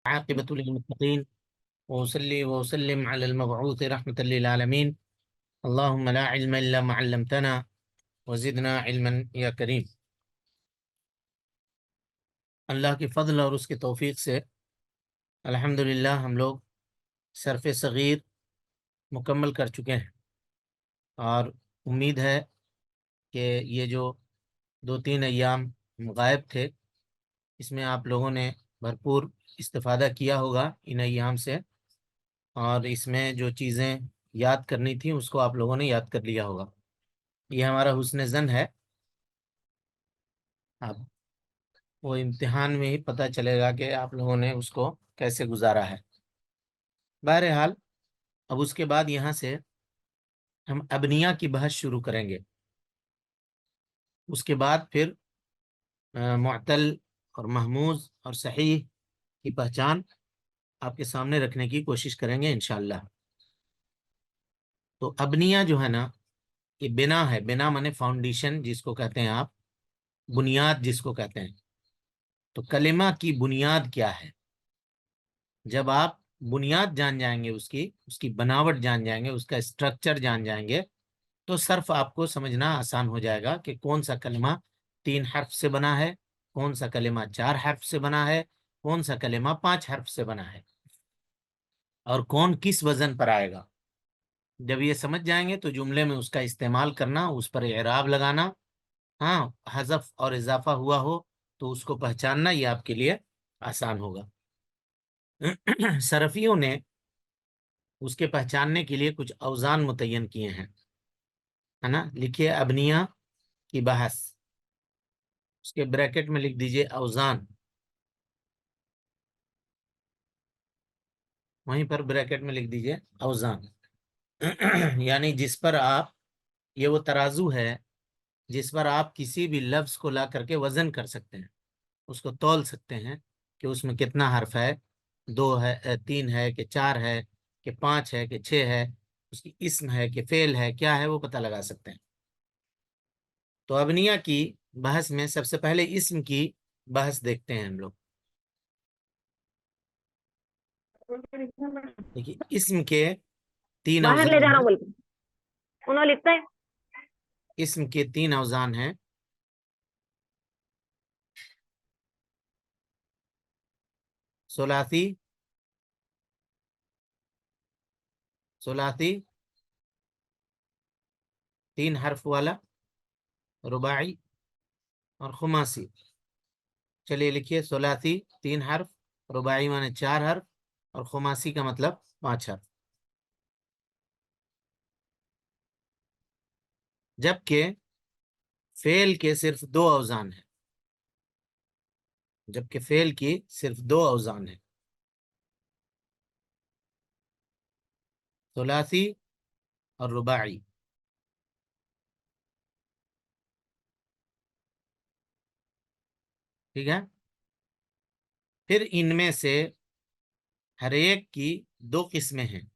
عاقبة للمتقين وأصلي وأسلم على المبعوث رحمة للعالمين. اللهم لا علم إلا ما علمتنا وزدنا علما یا کریم. اللہ کی فضل اور اس کی توفیق سے الحمدللہ ہم لوگ صرف صغیر مکمل کر چکے ہیں، اور امید ہے کہ یہ جو 2-3 ایام غائب تھے اس میں آپ لوگوں نے بھرپور استفادہ کیا ہوگا ان ایام سے، اور اس میں جو چیزیں یاد کرنی تھیں اس کو آپ لوگوں نے یاد کر لیا ہوگا. یہ ہمارا حسن ظن ہے. اب وہ امتحان میں ہی پتہ چلے گا کہ آپ لوگوں نے اس کو کیسے گزارا ہے. بہرحال اب اس کے بعد یہاں سے ہم ابنیہ کی بحث شروع کریں گے. اس کے بعد پھر معتل اور محموز اور صحیح کی پہچان آپ کے سامنے رکھنے کی کوشش کریں گے انشاءاللہ. تو ابنیہ جو ہے نا، یہ بنا ہے. بنا مانے فاؤنڈیشن جس کو کہتے ہیں آپ، بنیاد جس کو کہتے ہیں. تو کلمہ کی بنیاد کیا ہے؟ جب آپ بنیاد جان جائیں گے، اس کی بناوٹ جان جائیں گے، اس کا اسٹرکچر جان جائیں گے، تو صرف آپ کو سمجھنا آسان ہو جائے گا کہ کون سا کلمہ 3 حرف سے بنا ہے، کون سا کلمہ 4 حرف سے بنا ہے، کون سا کلمہ 5 حرف سے بنا ہے، اور کون کس وزن پر آئے گا. جب یہ سمجھ جائیں گے تو جملے میں اس کا استعمال کرنا، اس پر اعراب لگانا، ہاں حذف اور اضافہ ہوا ہو تو اس کو پہچاننا، یہ آپ کے لیے آسان ہوگا. صرفیوں نے اس کے پہچاننے کے لیے کچھ اوزان متعین کیے ہیں، ہے نا. لکھیے ابنیہ کی بحث، اس کے بریکٹ میں لکھ دیجئے اوزان، وہیں پر بریکٹ میں لکھ دیجئے اوزان. یعنی جس پر آپ، یہ وہ ترازو ہے جس پر آپ کسی بھی لفظ کو لا کر کے وزن کر سکتے ہیں، اس کو تول سکتے ہیں کہ اس میں کتنا حرف ہے، 2 ہے، 3 ہے کہ 4 ہے کہ 5 ہے کہ 6 ہے، اس کی اسم ہے کہ فعل ہے، کیا ہے وہ پتہ لگا سکتے ہیں. تو ابنیہ کی بحث میں سب سے پہلے اسم کی بحث دیکھتے ہیں ہم لوگ. دیکھیے اسم کے 3 باہر لے اوزان جانا ہیں. بول کے انہوں لکھتا ہے. اسم کے 3 اوزان ہیں. ثلاثی، ثلاثی 3 حرف والا، رباعی اور خماسی. چلیے لکھیے ثلاثی 3 حرف، رباعی مانے 4 حرف، اور خماسی کا مطلب 5 حرف. جبکہ فعل کے صرف 2 اوزان ہیں. جبکہ فعل کی صرف 2 اوزان ہیں، ثلاثی اور رباعی. ٹھیک ہے. پھر ان میں سے ہر ایک کی 2 قسمیں ہیں.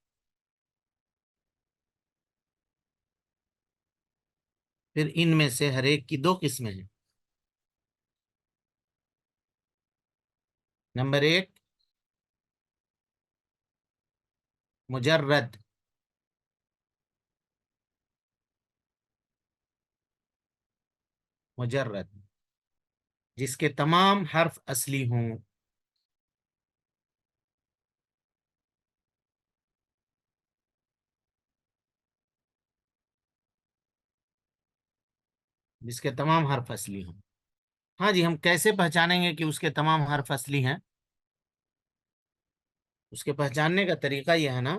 پھر ان میں سے ہر ایک کی 2 قسمیں ہیں. نمبر 1 مجرد. مجرد جس کے تمام حرف اصلی ہوں. جس کے تمام حرف اصلی ہوں. ہاں جی، ہم کیسے پہچانیں گے کہ اس کے تمام حرف اصلی ہیں؟ اس کے پہچاننے کا طریقہ یہ ہے نا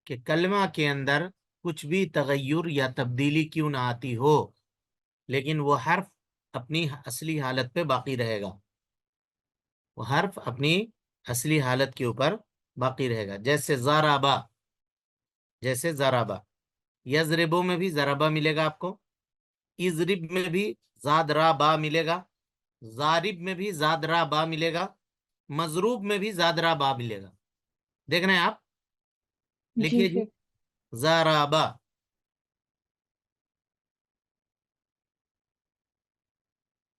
کہ کلمہ کے اندر کچھ بھی تغیر یا تبدیلی کیوں نہ آتی ہو، لیکن وہ حرف اپنی اصلی حالت پہ باقی رہے گا. وہ حرف اپنی اصلی حالت کے اوپر باقی رہے گا. جیسے زارابا، جیسے زارابا. یضربو میں بھی ضربا ملے گا آپ کو، اضرب میں بھی زاد را با ملے گا، ضارب میں بھی زاد را با ملے گا، مضروب میں بھی زاد را با ملے گا. دیکھ رہے ہیں آپ؟ جی لکھیے جی سر. زارابا.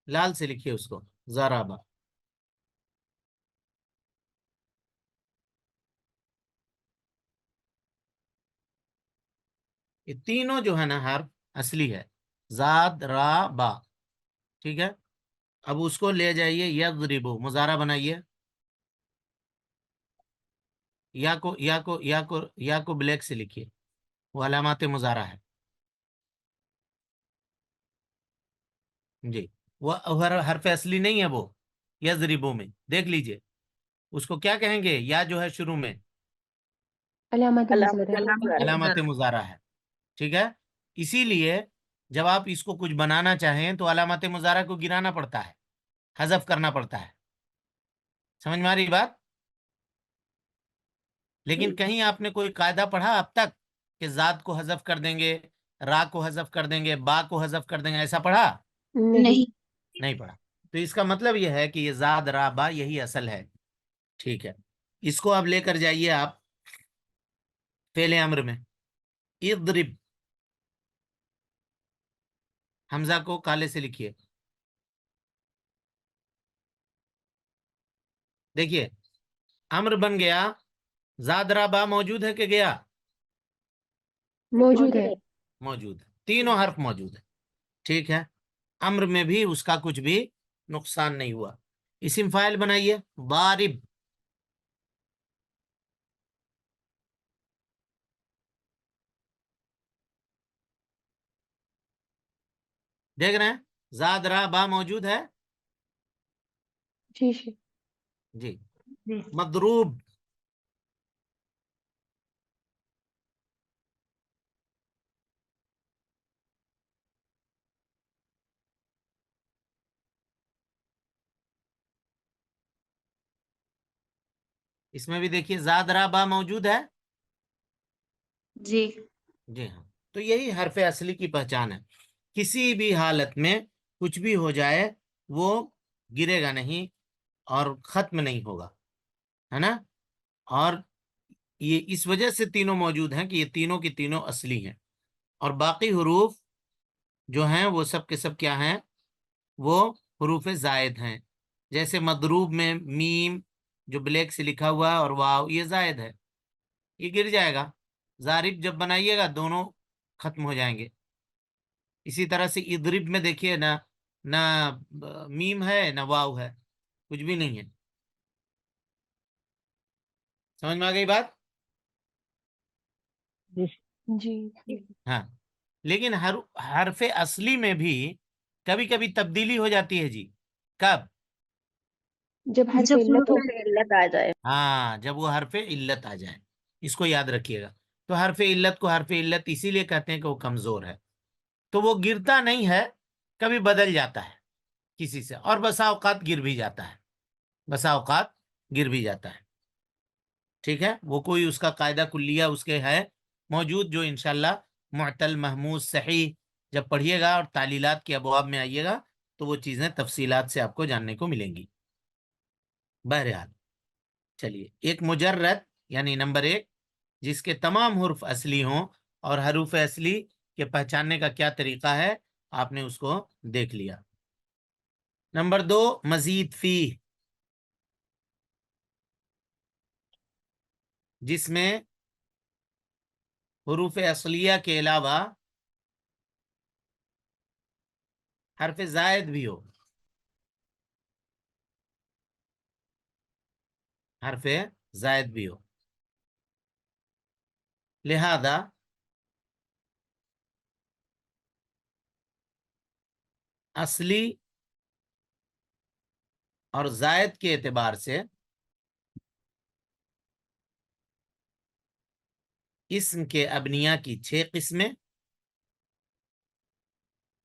لال سے لکھیے اس کو، زارابا. یہ تینوں جو ہے نا حرف اصلی ہے، زاد را با، ٹھیک ہے. اب اس کو لے جائیے یضربو، مضارع بنائیے. یا کو بلیک سے لکھیے، وہ علامات مضارع ہے. جی، وہ حرف اصلی نہیں ہے، وہ یضربو میں دیکھ لیجئے اس کو کیا کہیں گے. یا جو ہے شروع میں علامت علامت مضارع. علامات مضارع ہے، ٹھیک ہے. اسی لیے جب آپ اس کو کچھ بنانا چاہیں تو علامات مضارع کو گرانا پڑتا ہے، حذف کرنا پڑتا ہے. سمجھ میں آ رہی بات؟ لیکن کہیں آپ نے کوئی قاعدہ پڑھا اب تک کہ ذات کو حذف کر دیں گے، را کو حذف کر دیں گے، با کو حذف کر دیں گے، ایسا پڑھا؟ نہیں. نہیں پڑھا. تو اس کا مطلب یہ ہے کہ یہ زاد را با یہی اصل ہے. ٹھیک ہے، اس کو اب لے کر جائیے آپ فعل امر میں. اضرب، حمزہ کو کالے سے لکھیے. دیکھیے امر بن گیا، زاد را با موجود ہے کہ گیا؟ موجود ہے. موجود ہے، تینوں حرف موجود ہے. ٹھیک ہے، امر میں بھی اس کا کچھ بھی نقصان نہیں ہوا. اسم فاعل بنائیے ضارب. دیکھ رہے ہیں زاد را با موجود ہے. جی جی. مضروب، اس میں بھی دیکھیے زاد را با موجود ہے. جی. جی ہاں. تو یہی حرف اصلی کی پہچان ہے. کسی بھی حالت میں کچھ بھی ہو جائے وہ گرے گا نہیں اور ختم نہیں ہوگا، ہے نا. اور یہ اس وجہ سے تینوں موجود ہیں کہ یہ تینوں کی تینوں اصلی ہیں. اور باقی حروف جو ہیں وہ سب کے سب کیا ہیں؟ وہ حروف زائد ہیں. جیسے مضروب میں میم جو بلیک سے لکھا ہوا ہے اور واو یہ زائد ہے، یہ گر جائے گا. ضارب جب بنائیے گا دونوں ختم ہو جائیں گے. اسی طرح سے اضرب میں دیکھیے نہ میم ہے نہ واو ہے، کچھ بھی نہیں ہے. سمجھ میں آ گئی بات؟ جی. ہاں. لیکن حرف اصلی میں بھی کبھی کبھی تبدیلی ہو جاتی ہے جی. کب؟ جب حرف علت ہو. علت آ جائے. ہاں، جب وہ حرف علت آ جائے. اس کو یاد رکھیے گا. تو حرف علت کو حرف علت اسی لیے کہتے ہیں کہ وہ کمزور ہے، تو وہ گرتا نہیں ہے، کبھی بدل جاتا ہے کسی سے، اور بسا اوقات گر بھی جاتا ہے، بسا اوقات گر بھی جاتا ہے. ٹھیک ہے، وہ کوئی اس کا قاعدہ کلیہ اس کے ہے موجود، جو انشاءاللہ معتل محمود صحیح جب پڑھیے گا اور تعلیلات کے ابواب میں آئیے گا تو وہ چیزیں تفصیلات سے آپ کو جاننے کو ملیں گی. بہرحال چلیے، ایک مجرد یعنی نمبر 1 جس کے تمام حروف اصلی ہوں، اور حروف اصلی کے پہچاننے کا کیا طریقہ ہے آپ نے اس کو دیکھ لیا. نمبر 2 مزید فی، جس میں حروف اصلیہ کے علاوہ حرف زائد بھی ہو، حرف زائد بھی ہو. لہذا اصلی اور زائد کے اعتبار سے اسم کے ابنیہ کی 6 قسمیں،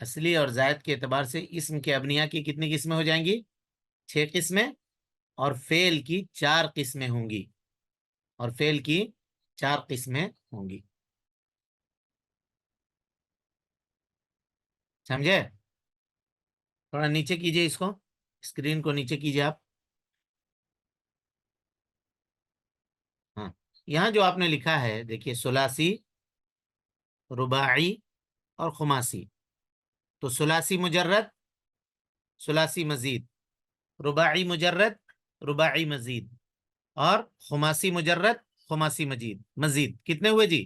اصلی اور زائد کے اعتبار سے اسم کے ابنیہ کی کتنی قسمیں ہو جائیں گی؟ 6 قسمیں. اور فعل کی 4 قسمیں ہوں گی، اور فعل کی 4 قسمیں ہوں گی. سمجھے؟ تھوڑا نیچے کیجئے، اس کو اسکرین کو نیچے کیجئے آپ. ہاں، یہاں جو آپ نے لکھا ہے دیکھیے ثلاثی، رباعی اور خماسی. تو ثلاثی مجرد، ثلاثی مزید، رباعی مجرد، رباعی مزید، اور خماسی مجرد، خماسی مزید. کتنے ہوئے جی؟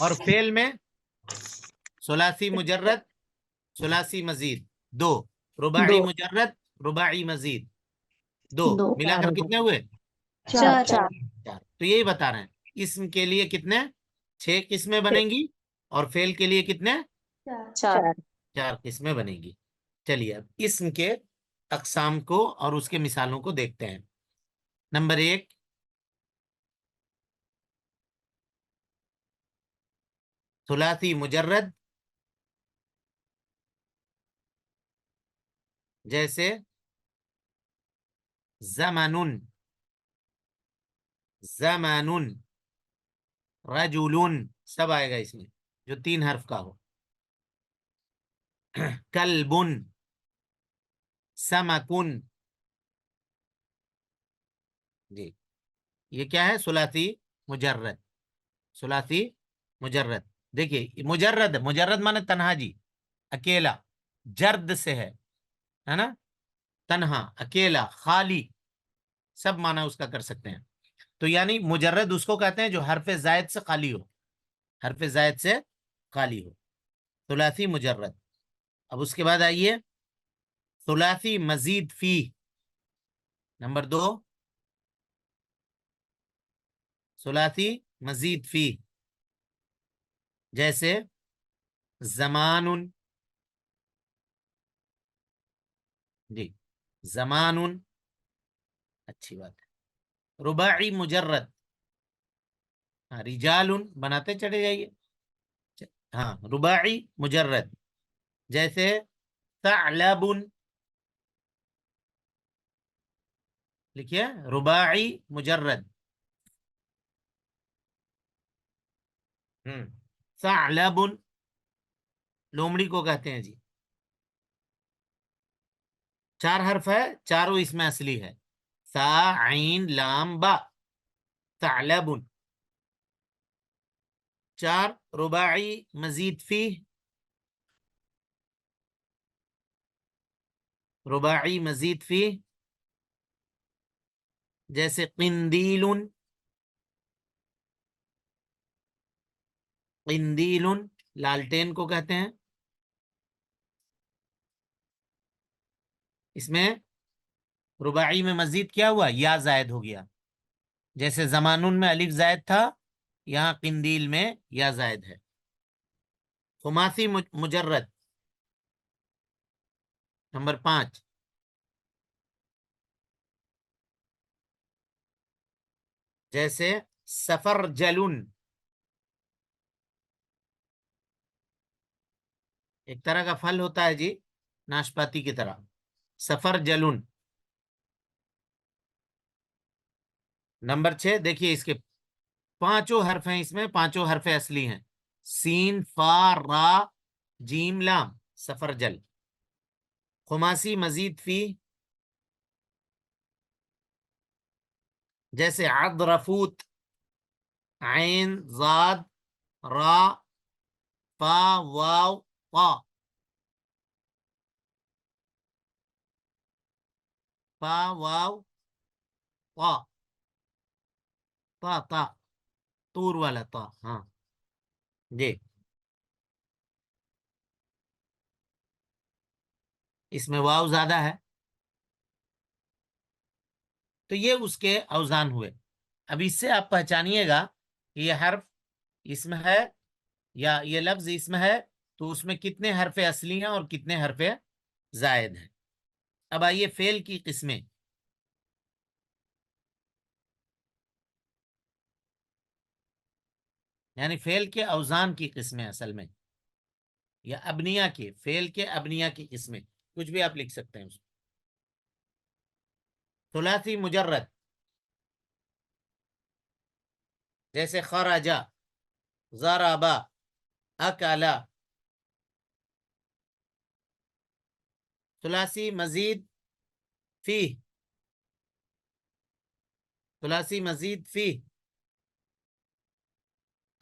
اور فعل میں ثلاثی مجرد ثلاثی مزید دو، رباعی مجرد رباعی مزید دو، ملا کر کتنے ہوئے؟ چار۔ چار۔ تو یہی بتا رہے ہیں اسم کے لیے کتنے 6 قسمیں بنیں گی اور فعل کے لیے کتنے چار۔ 4 قسمیں بنیں گی۔ چلیے اب اسم کے اقسام کو اور اس کے مثالوں کو دیکھتے ہیں۔ نمبر 1، ثلاثی مجرد، جیسے زمن، زمن، رجل، سب آئے گا اس میں جو 3 حرف کا ہو۔ کلب، سمکن، جی یہ کیا ہے؟ ثلاثی مجرد، ثلاثی مجرد۔ دیکھیے مجرد، مجرد مانے تنہا، جی اکیلا، جرد سے ہے نا، تنہا، اکیلا، خالی، سب معنی اس کا کر سکتے ہیں۔ تو یعنی مجرد اس کو کہتے ہیں جو حرف زائد سے خالی ہو، حرف زائد سے خالی ہو، ثلاثی مجرد۔ اب اس کے بعد آئیے ثلاثی مزید فی، نمبر 2، ثلاثی مزید فی، جیسے زمان، جی زمان، اچھی بات ہے۔ رباعی مجرد، ہاں رجال، بناتے چلے جائیے، ہاں رباعی مجرد، جیسے ثعلب، لکھیے رباعی مجرد، ثعلب، لومڑی کو کہتے ہیں جی، 4 حرف ہے، چاروں اس میں اصلی ہے، سا عین لام با، ثعلب۔ 4 رباعی مزید فی، رباعی مزید فی، جیسے قندیل، قندیل، لالٹین کو کہتے ہیں۔ اس میں رباعی میں مزید کیا ہوا؟ یا زائد ہو گیا، جیسے زمانون میں الف زائد تھا، یہاں قندیل میں یا زائد ہے۔ خماسی مجرد، نمبر 5، جیسے سفر جلن، ایک طرح کا پھل ہوتا ہے جی، ناشپاتی کی طرح، سفر جلن۔ نمبر 6، دیکھیے اس کے 5 حرف ہیں، اس میں 5 حرف اصلی ہیں، سین، فا، را، جیم، لام، سفر جل۔ خماسی مزید فی، جیسے عذرفوت، عین، زاد، را، فا، واو، طا، فا، واو، طا، طا، طا، طور والا طا، ہاں جی، اس میں واو زیادہ ہے، تو یہ اس کے اوزان ہوئے۔ اب اس سے آپ پہچانیے گا کہ یہ حرف اسم ہے یا یہ لفظ اسم ہے تو اس میں کتنے حرف اصلی ہیں اور کتنے حرف زائد ہیں۔ اب آئیے فعل کی قسمیں، یعنی فعل کے اوزان کی قسمیں اصل میں، یا ابنیہ کے، فعل کے ابنیہ کی قسمیں، کچھ بھی آپ لکھ سکتے ہیں اس کو۔ ثلاثی مجرد، جیسے خرجا، ضربا، اکلا۔ ثلاثی مزید فی، ثلاثی مزید فی،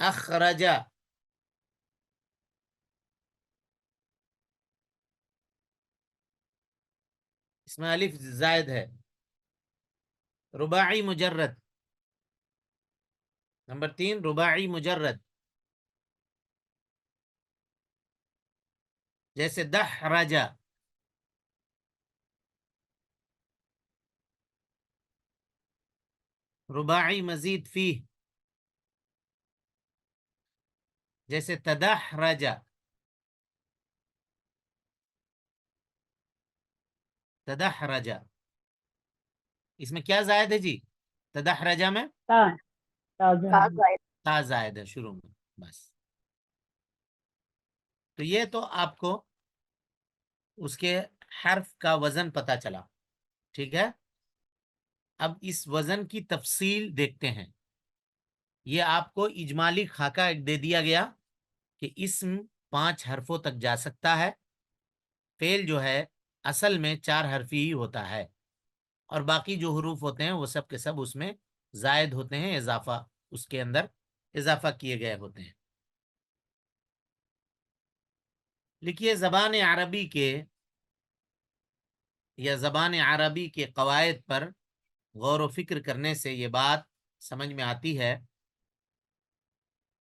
اخرجا، اس میں الف زائد ہے۔ رباعی مجرد، نمبر 3 رباعی مجرد، جیسے دحرج. رباعی مزید فی، جیسے تدحرج. تدحرج اس میں کیا زائد ہے جی؟ تدحرجہ میں تا زائد ہے شروع میں بس. تو یہ تو آپ کو اس کے حرف کا وزن پتا چلا، ٹھیک ہے. اب اس وزن کی تفصیل دیکھتے ہیں. یہ آپ کو اجمالی خاکہ ایک دے دیا گیا کہ اسم 5 حرفوں تک جا سکتا ہے. فعل جو ہے اصل میں 4 حرفی ہی ہوتا ہے، اور باقی جو حروف ہوتے ہیں وہ سب کے سب اس میں زائد ہوتے ہیں، اضافہ اس کے اندر اضافہ کیے گئے ہوتے ہیں. لکھیے زبان عربی کے یا زبان عربی کے قواعد پر غور و فکر کرنے سے یہ بات سمجھ میں آتی ہے.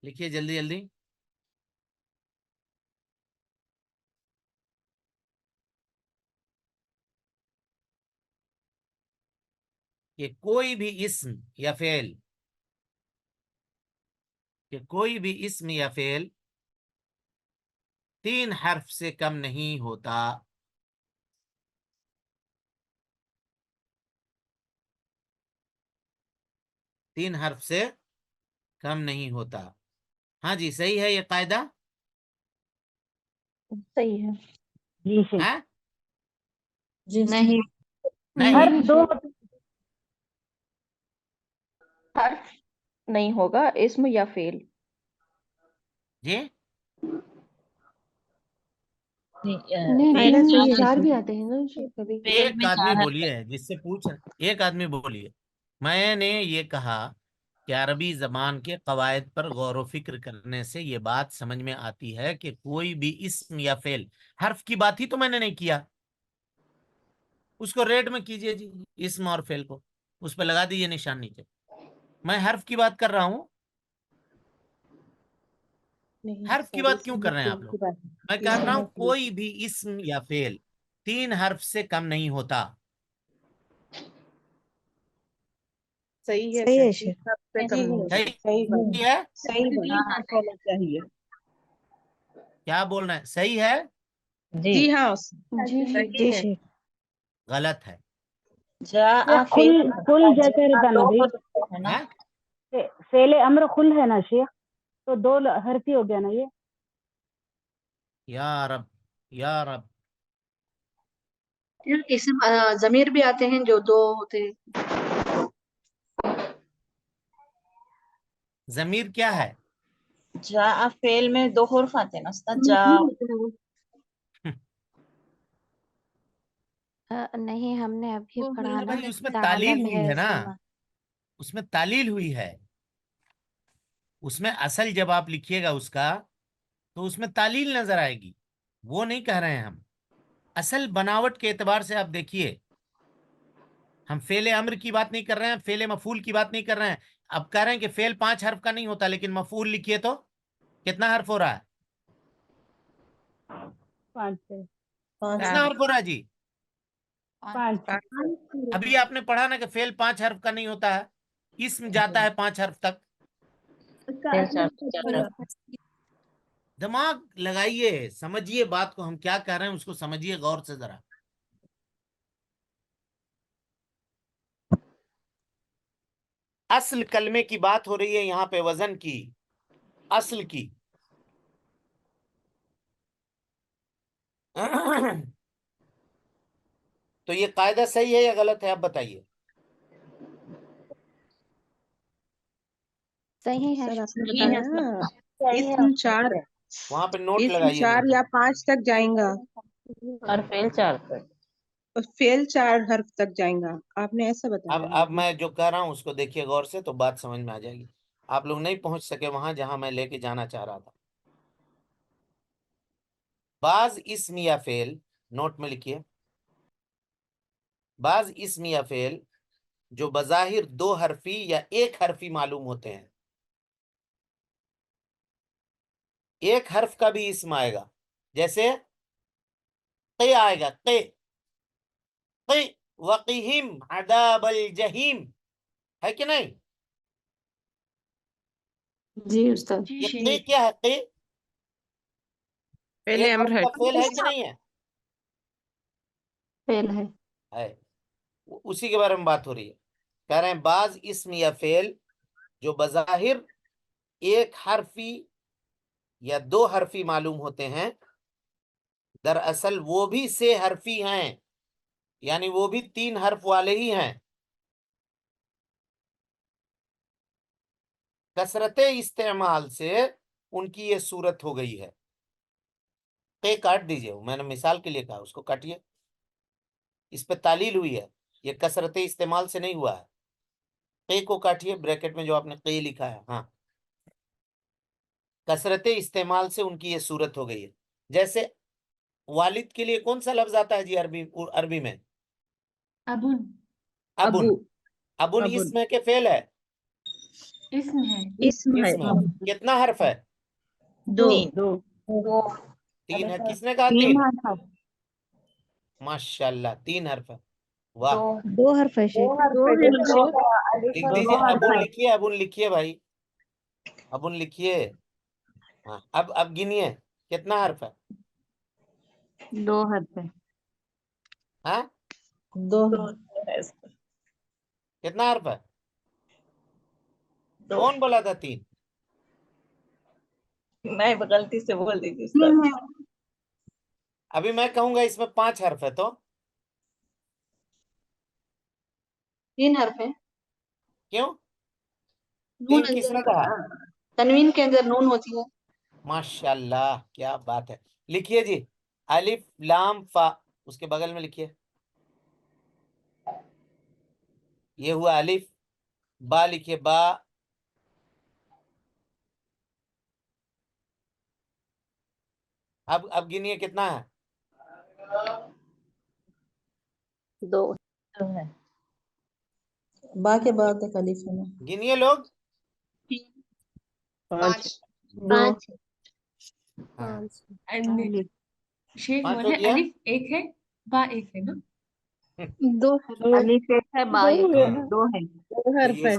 لکھیے جلدی جلدی. کہ کوئی بھی اسم یا فعل، کہ کوئی بھی اسم یا فعل 3 حرف سے کم نہیں ہوتا. 3 حرف سے کم نہیں ہوتا. ہاں جی صحیح ہے یہ قاعدہ؟ صحیح ہے. جی سے ہاں جی نہیں. نہیں حرف دو حرف نہیں ہوگا، اسم یا فعل. جی نہیں فعل تین صحیح نہیں، ہے. 4 بھی آتے ہیں نا کبھی. ایک آدمی بولیے جس سے پوچھ رہے، ایک آدمی بولیے. میں نے یہ کہا کہ عربی زبان کے قواعد پر غور و فکر کرنے سے یہ بات سمجھ میں آتی ہے کہ کوئی بھی اسم یا فعل، حرف کی بات ہی تو میں نے نہیں کیا. اس کو ریڈ میں کیجئے جی، اسم اور فعل کو اس پہ لگا دیجئے نشان نیچے. میں حرف کی بات کر رہا ہوں. حرف کی بات کیوں کر رہے ہیں آپ لوگ؟ میں کہہ رہا ہوں کوئی بھی اسم یا فعل 3 حرف سے کم نہیں ہوتا. صحیح ہے. صحیح ہے؟ چاہیے. کیا بول رہے ہیں؟ صحیح ہے؟ جی ہاں. جی صحیح ہے. غلط ہے. کل جیسے رہتا نا جی، ہاں؟ فعل امر خل ہے نا شیخ، تو 2 حرفی ہو گیا نا یہ. یا رب یا رب. اسم ضمیر بھی آتے ہیں جو 2 ہوتے ہیں. ضمیر کیا ہے؟ جا فعل میں 2 حرف آتے ہیں نا استاد. جا نہیں، ہم نے ابھی پڑھا نا بھائی اس میں تعلیل تعلل ہوئی ہے ہے نا، زبان. اس میں تعلیل ہوئی ہے. اس میں اصل جب آپ لکھیے گا اس کا تو اس میں تعلیل نظر آئے گی. وہ نہیں کہہ رہے ہیں ہم. اصل بناوٹ کے اعتبار سے آپ دیکھیے، ہم فعل امر کی بات نہیں کر رہے ہیں، فعل مفعول کی بات نہیں کر رہے ہیں. اب کہہ رہے ہیں کہ فعل 5 حرف کا نہیں ہوتا، لیکن مفعول لکھیے تو کتنا حرف ہو رہا ہے؟ 5 سے کتنا حرف ہو رہا ہے جی؟ 5. ابھی آپ نے پڑھا نا کہ فعل 5 حرف کا نہیں ہوتا ہے، اسم جاتا ہے 5 حرف تک. دماغ لگائیے، سمجھیے بات کو، ہم کیا کہہ رہے ہیں اس کو سمجھیے غور سے ذرا. اصل کلمے کی بات ہو رہی ہے یہاں پہ، وزن کی، اصل کی. تو یہ قاعدہ صحیح ہے یا غلط ہے؟ آپ بتائیے. صحیح ہے. سر آپ نے بتایا نا اسم 4 وہاں پہ نوٹ لگائیے نیچے. یا 5 تک جائیں گا اور فعل 4 اور فعل 4 حرف تک جائیں گا. آپ نے ایسا بتایا ہے. اب میں جو کہہ رہا ہوں اس کو دیکھیے غور سے تو بات سمجھ میں آ جائے گی. آپ لوگ نہیں پہنچ سکے وہاں جہاں میں لے کے جانا چاہ رہا تھا. بعض اسم یا فعل، نوٹ میں لکھیے، بعض اسم یا فعل جو بظاہر 2 حرفی یا 1 حرفی معلوم ہوتے ہیں، ایک حرف کا بھی اسم آئے گا، جیسے قی آئے گا، قی قی وقہم عذاب الجحیم، ہے کہ نہیں؟ جی استاد یہ قی کیا ہے؟ قی فعل ایک امر حرف ہے کا فعل ہے کہ نہیں ہے؟ فعل ہے. ہے، اسی کے بارے میں بات ہو رہی ہے. کہہ رہے ہیں بعض اسم یا فعل جو بظاہر ایک حرفی یا دو حرفی معلوم ہوتے ہیں، دراصل وہ بھی سے حرفی ہیں، یعنی وہ بھی 3 حرف والے ہی ہیں. کثرت استعمال سے ان کی یہ صورت ہو گئی ہے. قے کاٹ دیجئے، میں نے مثال کے لیے کہا، اس کو کاٹیے، اس پہ تعلیل ہوئی ہے، یہ کثرت استعمال سے نہیں ہوا ہے. قے کو کاٹیے، بریکٹ میں جو آپ نے قے لکھا ہے، ہاں، کثرت استعمال سے ان کی یہ صورت ہو گئی ہے. جیسے والد کے لیے کون سا لفظ آتا ہے جی عربی میں؟ ابن. ابن. ابو. ابن ابن اسم ہے کہ فعل ہے؟ اسم ہے. اسم ہے. اسم ہے. کتنا حرف ہے؟ دو. دو 3 ہے. کس نے کہا 3 3؟ حرف ہے. ماشاءاللہ 3 حرف ہے. واہ، 2 حرف ہے شیخ. دو ہے نا شیخ. لکھ دیجئے، ابن لکھیے، ابن لکھیے بھائی، ابن لکھیے. ہاں، اب گنیے کتنا حرف ہے؟ 2 حرف ہے. ہاں، دو. کتنا حرف ہے؟ کون بولا تھا 3؟ میں غلطی سے بول دی تھی 3 ہے. ابھی میں کہوں گا اس میں 5 حرف ہے، تو 3 حرف ہے. کیوں؟ نون 3 کس نے کہا؟ تنوین کے اندر نون ہوتی ہے. ماشاءاللہ، کیا بات ہے. لکھیے جی، الف لام فا، اس کے بغل میں لکھیے. یہ ہوا الف. با لکھیے، با. اب گنیے کتنا ہے؟ 2 ہے. با کے بعد ایک الف ہے نا. گنیے لوگ. 5. 2 ہاں، شیخ 5 ہو بولے گیا. الف ایک ہے با ایک ہے نا. 2 الف ایک ہے با ایک ہے. ہاں، 2 ہے. دو تو حرف ہے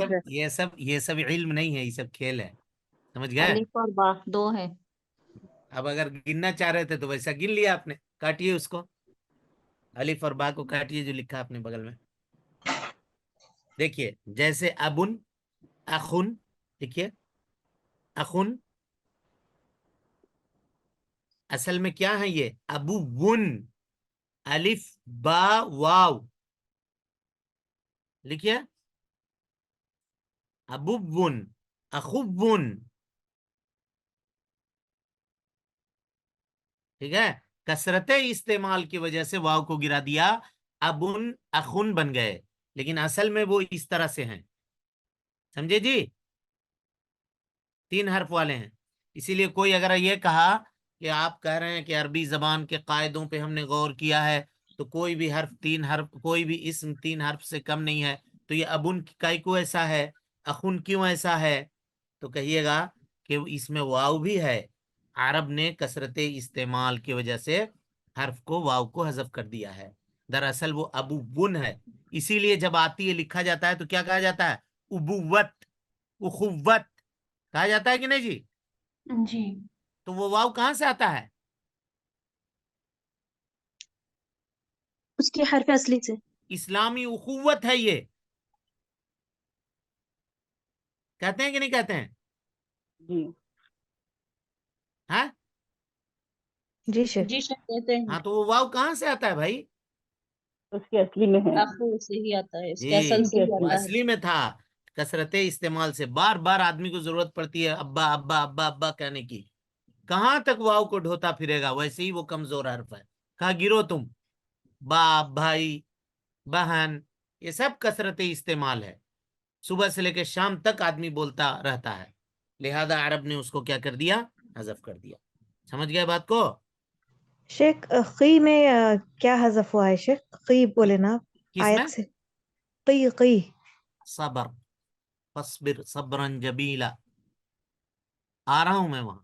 سر. یہ سب علم نہیں ہے، یہ سب کھیل ہے، سمجھ گئے؟ الف اور با 2 ہے. اب اگر گننا چاہ رہے تھے تو ویسا گن لیا آپ نے. کاٹیے اس کو، الف اور با کو کاٹیے جو لکھا آپ نے بغل میں. دیکھیے، جیسے ابن، اخن، دیکھیے اخن اصل میں کیا ہے؟ یہ ابو ون، الف با واو، لکھیے ابو ون، اخو ون، ٹھیک ہے. کثرت استعمال کی وجہ سے واو کو گرا دیا، ابن اخن بن گئے، لیکن اصل میں وہ اس طرح سے ہیں، سمجھے جی؟ 3 حرف والے ہیں. اسی لیے کوئی اگر یہ کہا کہ آپ کہہ رہے ہیں کہ عربی زبان کے قاعدوں پہ ہم نے غور کیا ہے، تو کوئی بھی حرف 3 حرف، کوئی بھی اسم 3 حرف سے کم نہیں ہے، تو یہ ابن کائی کو ایسا ہے، اخن کیوں ایسا ہے؟ تو کہیے گا کہ اس میں واو بھی ہے، عرب نے کثرت استعمال کی وجہ سے حرف کو، واو کو حذف کر دیا ہے. دراصل وہ ابو ون ہے. اسی لیے جب آتی ہے، لکھا جاتا ہے، تو کیا کہا جاتا ہے؟ ابوت، اخوت کہا جاتا ہے کہ نہیں جی؟ جی. تو وہ واو کہاں سے آتا ہے؟ اس کی حرف اصلی سے. اسلامی اخوت ہے یہ. کہتے ہیں کہ نہیں کہتے ہیں؟ جی ہاں، جی شیخ. جی شیخ کہتے ہیں. ہاں، تو وہ واو کہاں سے آتا ہے بھائی؟ اس کی اصلی میں ہے. اخو سے ہی آتا ہے. اس کے جی، اصل سے ہی وہ آتا ہے. اصلی میں تھا. کثرت استعمال سے بار بار آدمی کو ضرورت پڑتی ہے ابا ابا ابا ابا کہنے کی، کہاں تک واو کو ڈھوتا پھرے گا؟ ویسے ہی وہ کمزور حرف ہے. کہاں گرو تم، باپ، بھائی، بہن، یہ سب کثرت استعمال ہے. صبح سے لے کے شام تک آدمی بولتا رہتا ہے، لہذا عرب نے اس کو کیا کر دیا؟ حذف کر دیا. سمجھ گئے بات کو؟ شیخ قی میں کیا حذف ہوا ہے شیخ؟ قی بولے نا آپ کس میں؟ آیت سے. قی صبر، فصبر صبرا جبیلا. آ رہا ہوں میں وہاں.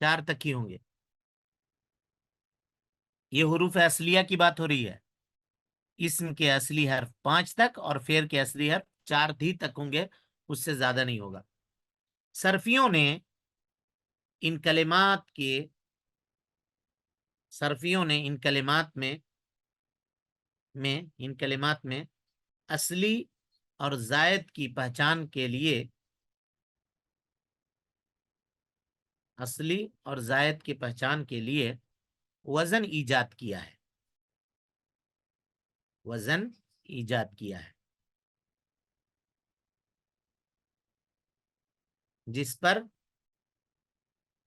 4 تک ہی ہوں گے. یہ حروف اصلیہ کی بات ہو رہی ہے. اسم کے اصلی حرف 5 تک اور فعل کے اصلی حرف 4 ہی تک ہوں گے، اس سے زیادہ نہیں ہوگا. صرفیوں نے ان کلمات میں اصلی اور زائد کی پہچان کے لیے وزن ایجاد کیا ہے.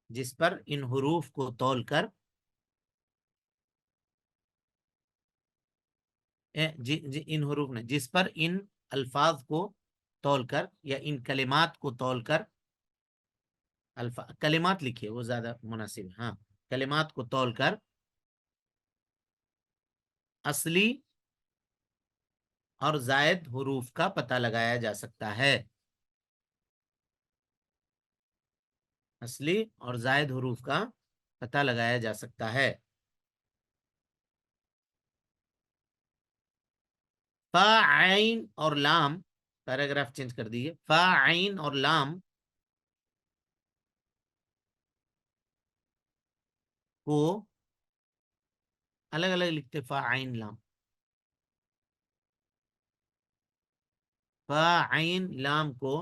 جس پر ان حروف کو تول کر جس پر ان الفاظ کو تول کر یا ان کلمات کو تول کر کلمات لکھیے وہ زیادہ مناسب ہے. ہاں، کلمات کو تول کر اصلی اور زائد حروف کا پتہ لگایا جا سکتا ہے. اصلی اور زائد حروف کا پتہ لگایا جا سکتا ہے. فا عین اور لام، پیراگراف چینج کر دیجیے. فا عین اور لام کو الگ الگ لکھتے. فا عین لام، فا عین لام کو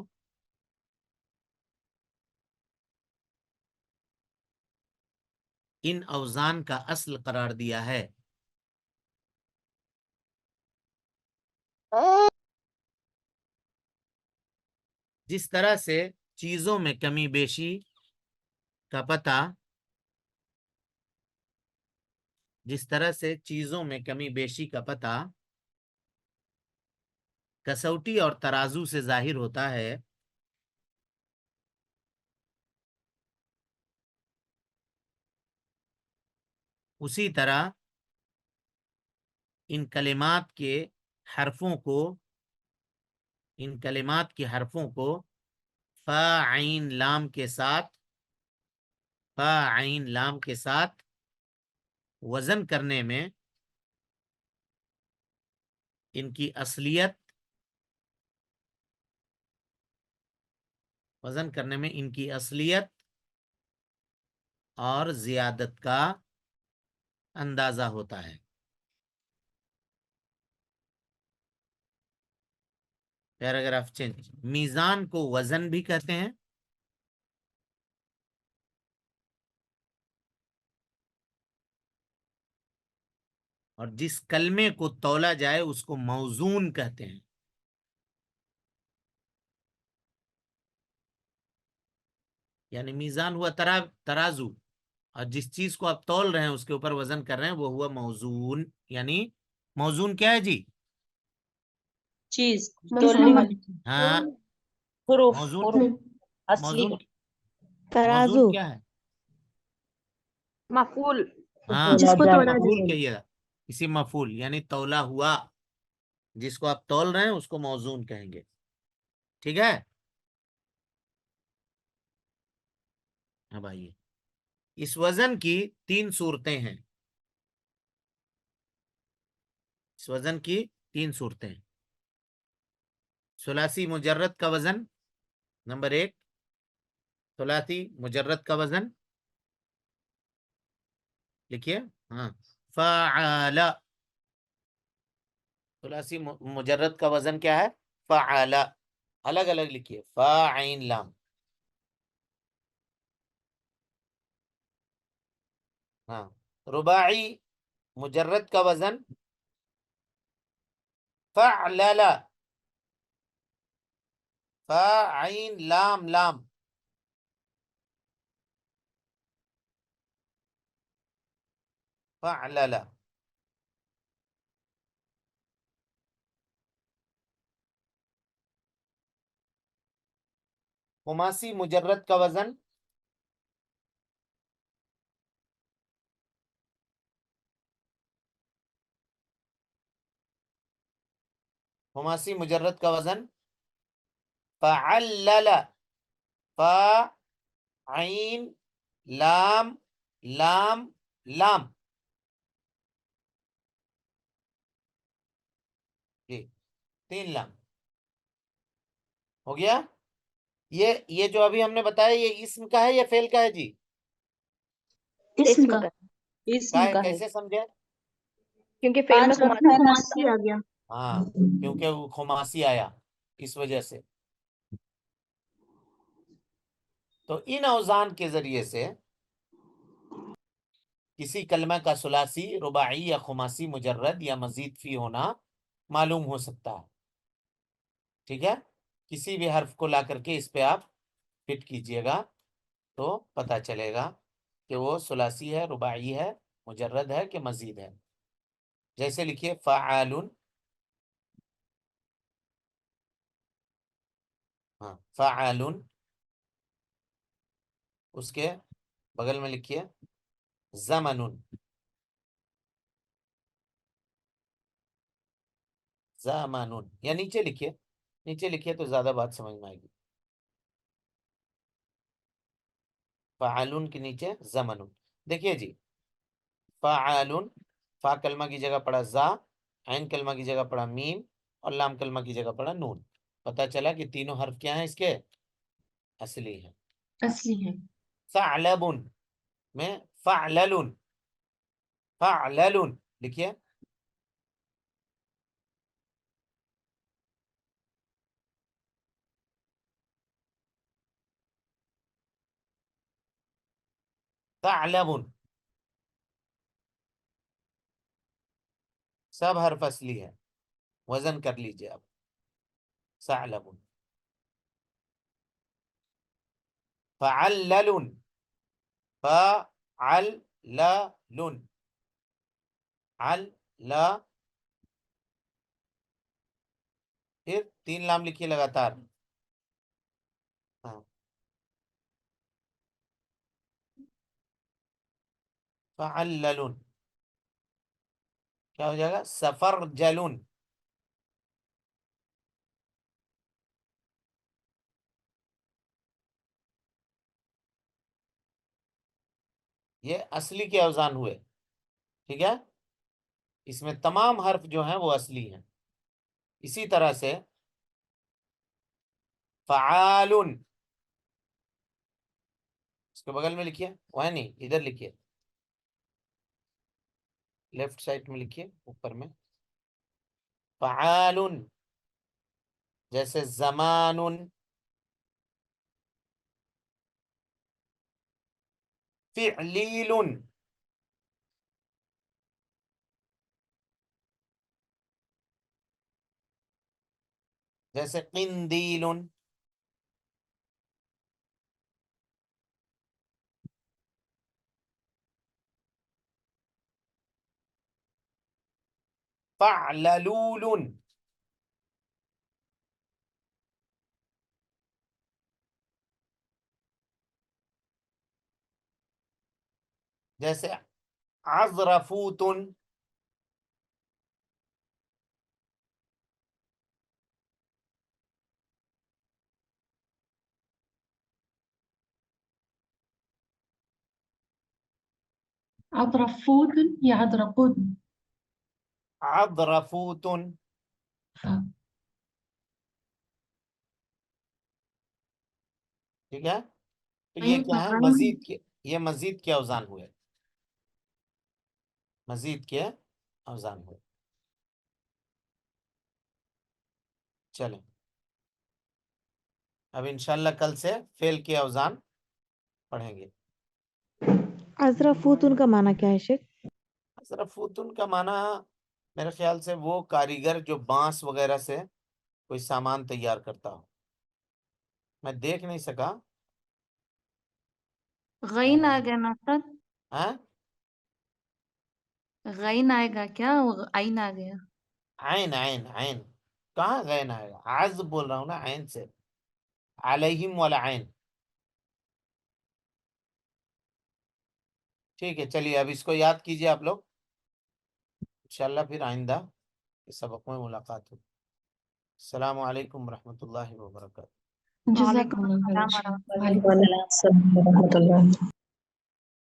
ان اوزان کا اصل قرار دیا ہے. جس طرح سے چیزوں میں کمی بیشی کا پتہ کسوٹی اور ترازو سے ظاہر ہوتا ہے، اسی طرح ان کلمات کے حرفوں کو فا عین لام کے ساتھ وزن کرنے میں ان کی اصلیت اور زیادت کا اندازہ ہوتا ہے. Paragraph change. میزان کو وزن بھی کہتے ہیں اور جس کلمے کو تولا جائے اس کو موزون کہتے ہیں. یعنی میزان ہوا ترازو، اور جس چیز کو آپ تول رہے ہیں اس کے اوپر وزن کر رہے ہیں وہ ہوا موزون. یعنی موزون کیا ہے جی؟ چیز موزون تولنے والی چیز. ہاں، حروف موزون حروف اصلی موزون ترازو. کیا ہے؟ مفعول. ہاں، جس کو تولا مفعول جائے. کہیے گا. اسی مفعول یعنی تولا ہوا، جس کو آپ تول رہے ہیں اس کو موزون کہیں گے. ٹھیک ہے. اب آئیے، اس وزن کی 3 صورتیں ہیں. ثلاثی مجرد کا وزن نمبر 1. ثلاثی مجرد کا وزن لکھیے. ہاں، فعال. ثلاثی مجرد کا وزن کیا ہے؟ فعال. الگ الگ لکھیے. فا عین لام. ہاں، رباعی مجرد کا وزن فعلل. فا عین لام لام. فعلل. خماسی مجرد کا وزن فعلل. فا عین لام لام لام. جی 3 لام ہو گیا. یہ جو ابھی ہم نے بتایا یہ اسم کا ہے یا فعل کا ہے جی؟ اسم کا. اسم کا ہے کیسے سمجھے؟ کیونکہ فعل میں 5 حرف ہے خماسی آ گیا. ہاں کیونکہ وہ خماسی آیا اس وجہ سے. تو ان اوزان کے ذریعے سے کسی کلمہ کا ثلاثی، رباعی یا خماسی مجرد یا مزید فی ہونا معلوم ہو سکتا ہے. ٹھیک ہے، کسی بھی حرف کو لا کر کے اس پہ آپ فٹ کیجئے گا تو پتہ چلے گا کہ وہ ثلاثی ہے، رباعی ہے، مجرد ہے کہ مزید ہے. جیسے لکھیے فعالن. ہاں فعالن. اس کے بغل میں لکھیے زمنن. زمنن یا نیچے لکھیے تو زیادہ بات سمجھ میں آئے گی. فعالن کے نیچے زمنن. دیکھیے جی فعالن، فا کلمہ کی جگہ پڑا زا، عین کلمہ کی جگہ پڑا میم، اور لام کلمہ کی جگہ پڑا نون. پتہ چلا کہ تینوں حرف کیا ہیں اس کے؟ اصلی ہیں. اصلی ہے. ثعلب میں فعلل. فعلل لکھیے. ثعلب سب حرف اصلی ہے. وزن کر لیجئے آپ. ثعلب. فعلل. فعلل. عل. پھر 3 لام لکھیے لگاتار. ہاں فعلل. کیا ہو جائے گا؟ سفرجل. یہ اصلی کے اوزان ہوئے. ٹھیک ہے، اس میں تمام حرف جو ہیں وہ اصلی ہیں. اسی طرح سے فعال، اس کے بغل میں لکھیے، وہاں نہیں ادھر لکھیے، لیفٹ سائڈ میں لکھیے اوپر میں. فعال جیسے زمان. فعلیل جیسے قندیل. فعللول جیسے عذرفوت. عطرفوت یا عذرفوت؟ عذرفوت. ہاں. ٹھیک ہے، تو یہ عین کیا ہے؟ عین. مزید کے، یہ مزید کے اوزان ہوئے. مزید کے اوزان ہوئے. چلیں اب انشاءاللہ کل سے فعل کے اوزان پڑھیں گے. ازرفوتن کا معنی کیا ہے شیخ؟ عذرفوتن کا معنی میرے خیال سے وہ کاریگر جو بانس وغیرہ سے کوئی سامان تیار کرتا ہو. میں دیکھ نہیں سکا. غین آ گیا نا استاد؟ ہاں غین آئے گا کیا؟ آئین آ گیا. عین عین عین کہاں غین آئے گا؟ عز بول رہا ہوں نا عین سے. علیہم والا عین. ٹھیک ہے چلیے اب اس کو یاد کیجئے آپ لوگ، انشاءاللہ پھر آئندہ اس سبق میں ملاقات ہوگی. السلام علیکم ورحمۃ اللہ وبرکاتہ. جزاک اللہ خیر. السلام ورحمۃ اللہ. وعلیکم وعلیکم السلام ورحمۃ اللہ.